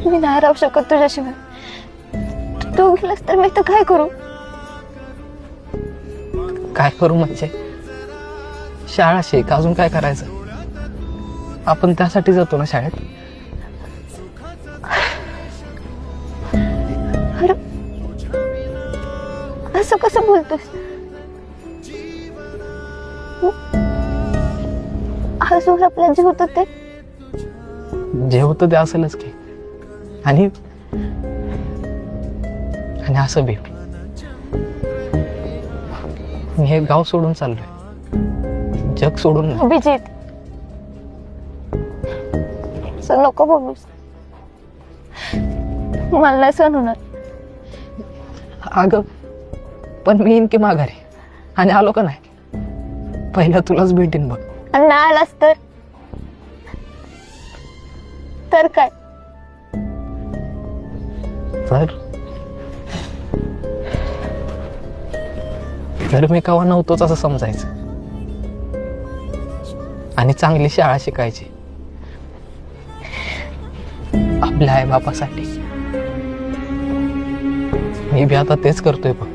मी नाही राहू शकत तुझ्याशिवाय. तू गेलास तर मी तर काय करू? काय करू म्हणजे शाळा शिक, अजून काय करायचं? आपण त्यासाठी जातो ना शाळेत. अरे असं कसं बोलतोस? आजवर आपल्या जे होतं ते जे होतं ते असेलच की. आणि असं बी मी हे गाव सोडून चाललोय, जग सोडून नाही. अभिजित, असं नको बोलूस. मला नाही सहन होणार. अगं पण मी येईन की माघारी, आणि आलो का नाही पहिला तुलाच भेटीन बघ. आणि नाही आलास तर काय? तर मी कवा नव्हतोच असं समजायचं, आणि चांगली शाळा शिकायची आपल्या आई बापासाठी. मी बी आता तेच करतोय बघ.